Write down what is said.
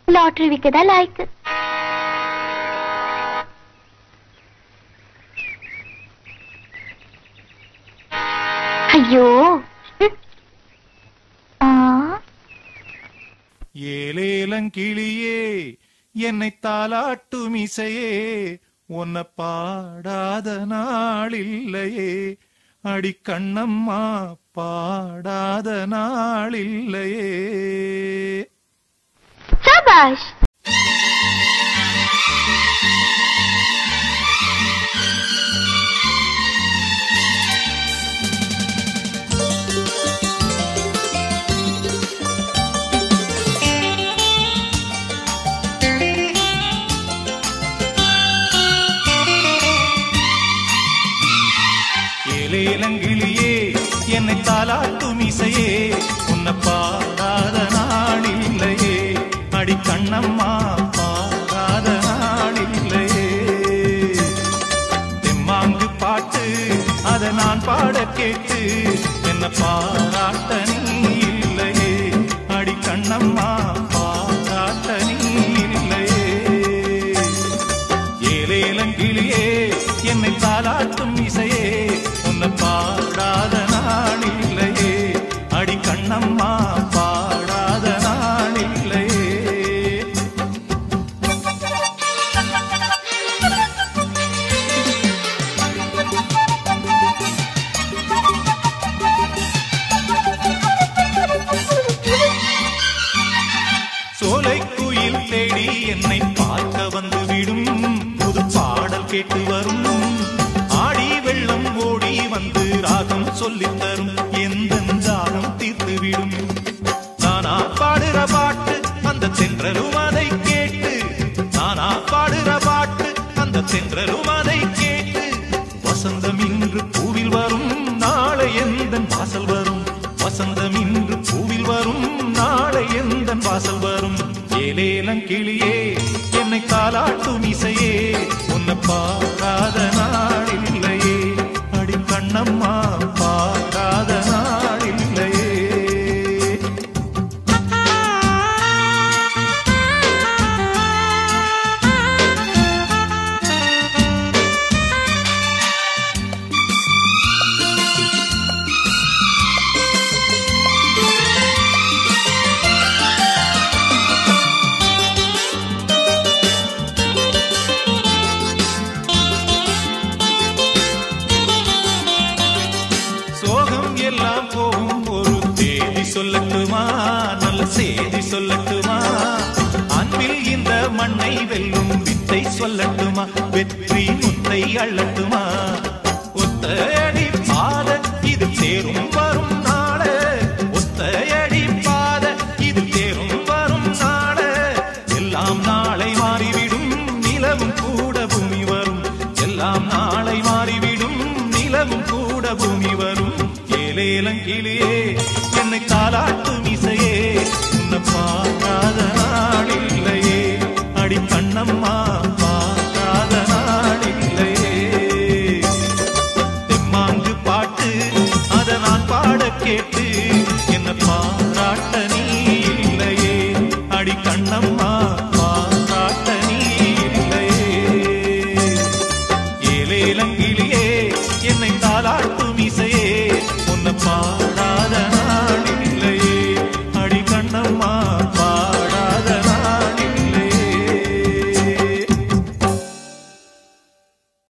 Lottery விற்கதா லாய்க்கு. ஐயோ ஏலேலங்கிளியே என்னை தாலாட்டும் இசையே உன்னை பாடாத நாளில்லையே அடி கண்ணம்மா பாடாத நாளில்லையே. சபாஷ். ஏலேலங்கிளியே என்னை தாலாட்டும் இசையே உன்னை பாடாத நாளில்லையே அடி கண்ணம்மா பாடாத நாளில்லையே. தெம்மாங்கு பாட்டு அதை நான் பாட கேட்டு என்ன பாராட்ட நீ இல்லையே அடி கண்ணம்மா பாராட்ட நீ இல்லையே. ஏலேலங்கிளியே என்னை தாலாட்டும் இசையே உன்னை பாடாத நாளில்லையே அடி கண்ணம்மா பாடாத நாளில்லையே. சோலை குயில் தேடி என்னை பார்க்க வந்து விடும் புது பாடல் கேட்டு வரும் ஆடி வெள்ளம் ஓடி வந்து ராகம் சொல்லித் தரும் எந்த ராகம் தீர்த்துவிடும். நானா பாடுற பாட்டு அந்த தென்றலும் அதை கேட்டு நானா பாடுற பாட்டு அந்த தென்றலும் அதை கேட்டு வசந்தம் இன்று பூவில் வரும் நாளை எந்த வாசல் வரும் வசந்தம் இன்று பூவில் வரும் நாளை எந்த வாசல் வரும். ஏலேலங்கிளியே என்னை தாலாட்டும் இசையே உன்னை பாடாத நாளில்லையே அடி கண்ணம்மா பாடாத நாளில்லையே. எல்லாம் போகும் ஒரு தேதி சொல்லட்டுமா நல்ல செய்தி சொல்லட்டுமா அன்பில் இந்த மண்ணை வெல்லும் வித்தை சொல்லட்டுமா வெற்றி முத்தை அள்ளட்டுமா ஒத்தையடி பாத இது தேரும் வரும் நாள ஒத்தையடி பாத இது தேரும் வரும் நாள எல்லாம் நாளை மாறிவிடும் நிலவும் கூட பூமி வரும் எல்லாம் நாளை மாறிவிடும் நிலவும் கூட பூமி வரும். ஏலேலங்கிளியே என்னை தாலாட்டும் இசையே உன்னை பாடாத நாளில்லையே அடி கண்ணம்மா பாடாத நாளில்லையே. தெம்மாங்கு பாட்டு அதை நான் பாட கேட்டு என்ன